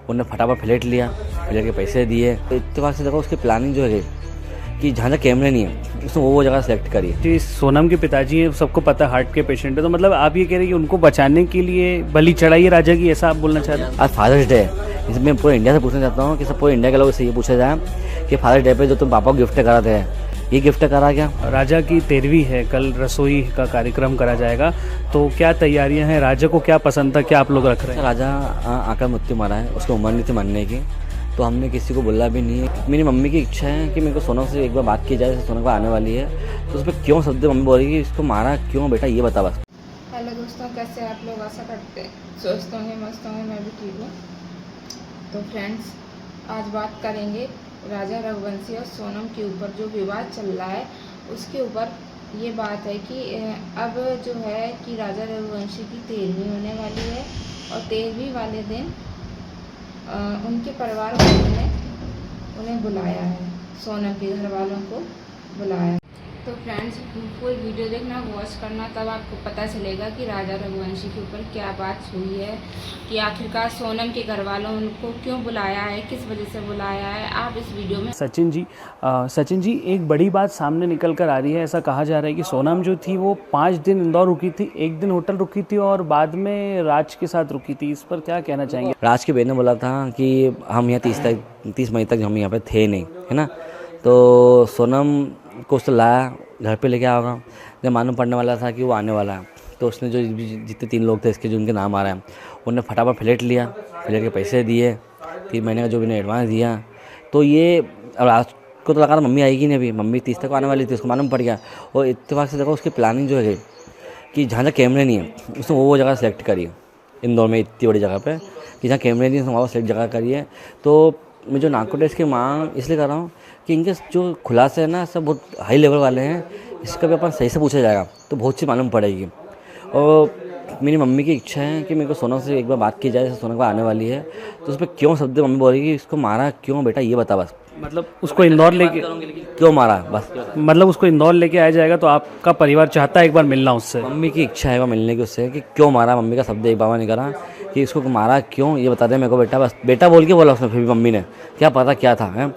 उन्होंने फटाफट फ्लैट लिया, फ्लैट के पैसे दिए। तो इत्तेफाक से देखो उसकी प्लानिंग जो है कि जहाँ जहाँ कैमरे नहीं है उसने वो जगह सेलेक्ट करी है। जी, सोनम के पिताजी हैं, सबको पता है हार्ट के पेशेंट है, तो मतलब आप ये कह रहे हैं कि उनको बचाने के लिए बलि चढ़ाई है राजा की, ऐसा आप बोलना चाह रहे हैं? आज फादर्स डे है, इसमें पूरे इंडिया से पूछना चाहता हूँ कि सब पूरे इंडिया के लोगों से ये पूछा जाए कि फादर्स डे पे जो तुम पापा को गिफ्ट करा थे, ये गिफ्ट करा क्या? राजा की 13वीं है, कल रसोई का कार्यक्रम करा जाएगा, तो क्या तैयारियां हैं? राजा को क्या पसंद था, क्या आप लोग रख रहे हैं? राजा आकर मृत्यु मारा है, उसकी उम्र नहीं थी मरने की, तो हमने किसी को बोला भी नहीं है। मेरी मम्मी की इच्छा है कि मेरे को सोनम से एक बार बात की जाए, सोनम को आने वाली है, तो उस पर क्यों शब्द मम्मी बोल रही है कि इसको मारा क्यों बेटा, ये बता बस। हेलो दोस्तों, कैसे आप लोग? आशा करते हैं स्वस्थ होंगे, मस्त होंगे, मैं भी ठीक हूँ। तो फ्रेंड्स, आज बात करेंगे राजा रघुवंशी और सोनम के ऊपर जो विवाद चल रहा है उसके ऊपर। ये बात है कि अब जो है कि राजा रघुवंशी की 13वीं होने वाली है और 13वीं वाले दिन उनके परिवार वालों ने उन्हें बुलाया है, सोनम के घर वालों को बुलाया है। तो फ्रेंड्स, फुल वीडियो देखना, वॉच करना, तब आपको पता चलेगा कि राजा रघुवंशी के ऊपर क्या बात हुई है, कि आखिरकार सोनम के घर वालों उनको क्यों बुलाया है, किस वजह से बुलाया है। आप इस वीडियो में सचिन जी, एक बड़ी बात सामने निकल कर आ रही है। ऐसा कहा जा रहा है कि सोनम जो थी वो 5 दिन इंदौर रुकी थी, 1 दिन होटल रुकी थी और बाद में राज के साथ रुकी थी। इस पर क्या कहना चाहेंगे? राज की बहन ने बोला था कि हम यहाँ 30 मई तक हम यहाँ पे थे नहीं, है ना। तो सोनम को उससे लाया, घर पे लेके आया, जब मालूम पड़ने वाला था कि वो आने वाला है, तो उसने जो जितने 3 लोग थे इसके जो उनके नाम आ रहे हैं, उन्होंने फटाफट फ्लैट लिया, फ्लैट के पैसे दिए, 3 महीने का जो भी उन्हें एडवांस दिया। तो ये अब राज को तो लगा था मम्मी आएगी नहीं, अभी मम्मी 30 तक आने वाली थी, उसको मालूम पड़ गया। और इत्तेफाक से देखो उसकी प्लानिंग जो है कि जहाँ जहाँ कैमरे नहीं है उसने वो जगह सेलेक्ट करी है इंदौर में, इतनी बड़ी जगह पे कि जहाँ कैमरे नहीं है वहाँ सेलेक्ट जगह करी है। तो मैं जो नार्को टेस्ट की मांग इसलिए कर रहा हूँ कि इनके जो खुलासे हैं ना सब बहुत हाई लेवल वाले हैं, इसका भी अपन सही से पूछा जाएगा तो बहुत सी मालूम पड़ेगी। और मेरी मम्मी की इच्छा है कि मेरे को सोनम से एक बार बात की जाए, जैसे सोनम को आने वाली है, तो उस पर क्यों शब्द मम्मी बोल रही है कि इसको मारा क्यों बेटा, ये बता बस। मतलब उसको इंदौर लेके क्यों मारा बस, मतलब उसको इंदौर लेके आया जाएगा, तो आपका परिवार चाहता है एक बार मिलना उससे? मम्मी की इच्छा है वो मिलने की उससे, कि क्यों मारा। मम्मी का शब्द एक बाबा नहीं करा कि इसको मारा क्यों, ये बता दे मेरे को बेटा बस। बेटा बोल के बोला उसने, फिर भी मम्मी ने क्या पता क्या था है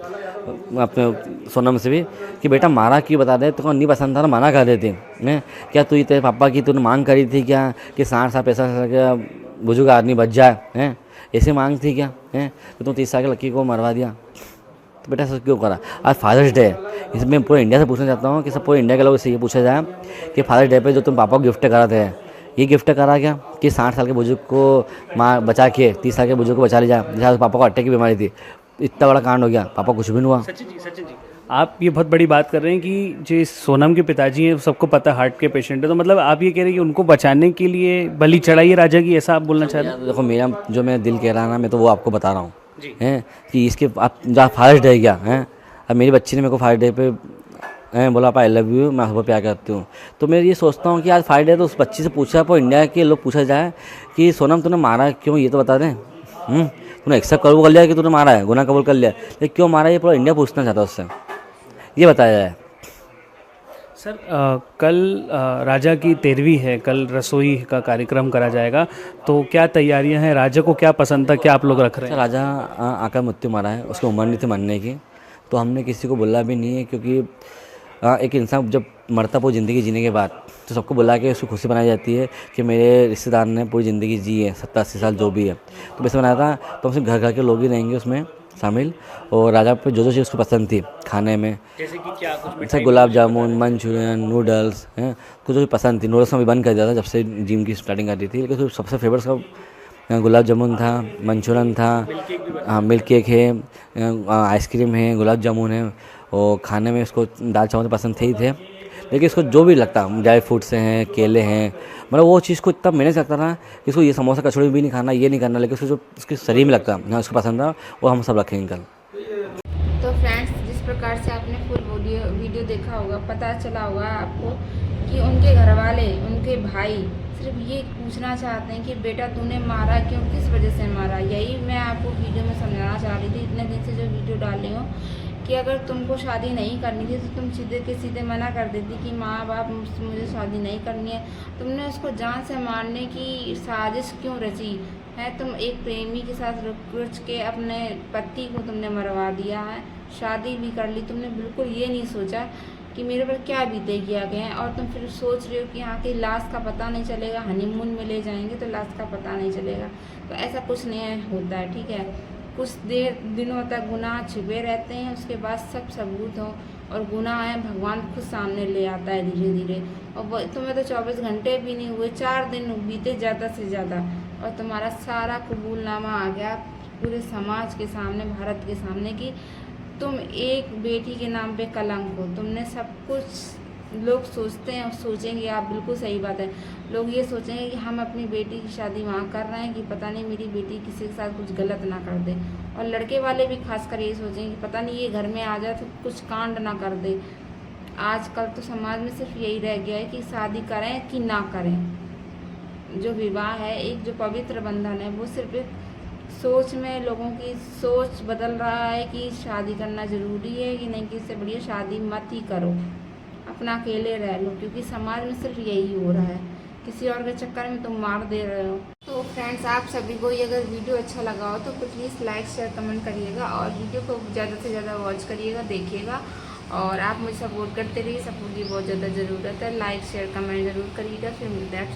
अपने सोनम से भी कि बेटा मारा क्यों बता दे, तुमको नहीं पसंद था ना मना कर देते हैं क्या, तू तेरे पापा की तूने मांग करी थी क्या कि 60 साल पैसा क्या बुजुर्ग आदमी बच जाए, हैं ऐसे मांग थी क्या है, तो तुम 30 साल के लड़की को मरवा दिया, तो बेटा सब क्यों करा? आज फादर्स डे है, इसमें पूरे इंडिया से पूछना चाहता हूँ कि सब पूरे इंडिया के लोगों से ये पूछा जाए कि फादर्स डे पे जो तुम पापा को गिफ्ट करा थे, ये गिफ्ट करा क्या कि 60 साल के बुजुर्ग को माँ बचा के 30 साल के बुजुर्ग को बचा ले जाए, जहाँ पापा को अटैक की बीमारी थी, इतना बड़ा कांड हो गया, पापा कुछ भी नहीं हुआ। सचिन जी, आप ये बहुत बड़ी बात कर रहे हैं कि जो सोनम के पिताजी हैं, सबको पता है हार्ट के पेशेंट है, तो मतलब आप ये कह रहे हैं कि उनको बचाने के लिए बलि चढ़ाई है राजा की, ऐसा आप बोलना चाह रहे हैं? देखो मेरा जो मैं दिल कह रहा है ना, मैं तो वो आपको बता रहा हूँ हैं कि इसके आप जहाँ फादर्स डे क्या है, अब मेरी बच्ची ने मेरे को फादर्स डे पे बोला पापा आई लव यू, मैं उसको प्यार करती हूँ, तो मैं ये सोचता हूँ कि आज फादर्स डे तो उस बच्ची से पूछा, पर इंडिया के लोग पूछा जाए कि सोनम तूने मारा क्यों, ये तो बता दें। तूने एक्सेप्ट कबूल कर लिया कि तूने मारा है, गुनाह कबूल कर लिया, लेकिन क्यों मारा ये पूरा इंडिया पूछना चाहता है उससे, ये बताया जाए। सर, कल राजा की 13वीं है, कल रसोई का कार्यक्रम करा जाएगा, तो क्या तैयारियां हैं? राजा को क्या पसंद था, क्या आप लोग रख रहे हैं? राजा आकर मृत्यु मारा है, उसकी उम्र नहीं थी मरने की, तो हमने किसी को बोला भी नहीं है, क्योंकि एक इंसान जब मरता पूरी ज़िंदगी जीने के बाद तो सबको बुला के उसको खुशी बनाई जाती है कि मेरे रिश्तेदार ने पूरी ज़िंदगी जी है, 70-80 साल जो भी है, तो वैसे बनाया था। तो हम सिर्फ घर घर के लोग ही रहेंगे उसमें शामिल, और राजा पे जो चीज़ उसको पसंद थी खाने में, जैसे कि क्या कुछ जैसे गुलाब जामुन, मंचूरियन, नूडल्स हैं, कुछ जो पसंद थी। नूडल्स में भी बंद कर दिया था जब से जिम की स्टार्टिंग कर दी थी, लेकिन सबसे फेवरेट सब गुलाब जामुन था, मंचूरियन था, हाँ मिल्क केक है, आइसक्रीम है, गुलाब जामुन है, और खाने में इसको दाल चावल पसंद थे ही थे, लेकिन इसको जो भी लगता ड्राई फ्रूट्स हैं, केले हैं, मतलब वो चीज़ को इतना मेहनत लगता था कि इसको ये समोसा कचौड़ी भी नहीं खाना, ये नहीं करना, लेकिन उसको जो उसके शरीर में लगता हाँ उसको पसंद था, वो हम सब रखेंगे कल। तो फ्रेंड्स, जिस प्रकार से आपने फुल वीडियो देखा होगा, पता चला होगा आपको कि उनके घर वाले, उनके भाई सिर्फ ये पूछना चाहते हैं कि बेटा तूने मारा क्यों, किस वजह से मारा। यही मैं आपको वीडियो में समझाना चाह रही थी इतने दिन से जो वीडियो डाल रही हूँ, कि अगर तुमको शादी नहीं करनी थी तो तुम सीधे के सीधे मना कर देती कि माँ बाप मुझे शादी नहीं करनी है। तुमने उसको जान से मारने की साजिश क्यों रची, है। तुम एक प्रेमी के साथ रुक के अपने पति को तुमने मरवा दिया है, शादी भी कर ली, तुमने बिल्कुल ये नहीं सोचा कि मेरे पर क्या बीतेगी आगे हैं, और तुम फिर सोच रहे हो कि यहाँ की लाश का पता नहीं चलेगा, हनीमून में ले जाएंगे तो लाश का पता नहीं चलेगा। तो ऐसा कुछ नहीं होता है, ठीक है। कुछ दिनों तक गुनाह छिपे रहते हैं, उसके बाद सब सबूत हो और गुनाह है भगवान खुद सामने ले आता है धीरे धीरे। और तुम्हें तो 24 घंटे भी नहीं हुए, 4 दिन बीते ज़्यादा से ज़्यादा, और तुम्हारा सारा कबूलनामा आ गया पूरे समाज के सामने, भारत के सामने कि तुम एक बेटी के नाम पे कलंक हो। तुमने सब कुछ, लोग सोचते हैं, सोचेंगे, आप बिल्कुल सही बात है, लोग ये सोचेंगे कि हम अपनी बेटी की शादी वहाँ कर रहे हैं कि पता नहीं मेरी बेटी किसी के साथ कुछ गलत ना कर दे, और लड़के वाले भी खासकर ये सोचेंगे कि पता नहीं ये घर में आ जाए तो कुछ कांड ना कर दे। आजकल तो समाज में सिर्फ यही रह गया है कि शादी करें कि ना करें। जो विवाह है, एक जो पवित्र बंधन है, वो सिर्फ एक सोच में लोगों की सोच बदल रहा है कि शादी करना ज़रूरी है कि नहीं, कि इससे बढ़िया शादी मत ही करो, अपना अकेले रह लो, क्योंकि समाज में सिर्फ यही हो रहा है, किसी और के चक्कर में तुम मार दे रहे हो। तो फ्रेंड्स, आप सभी को ये अगर वीडियो अच्छा लगा हो तो प्लीज़ लाइक शेयर कमेंट करिएगा, और वीडियो को ज़्यादा से ज़्यादा वॉच करिएगा, देखिएगा, और आप मुझे सपोर्ट करते रहिए। सपोर्ट की बहुत ज़्यादा ज़रूरत है। लाइक शेयर कमेंट ज़रूर करिएगा। फिर मिलते हैं आपसे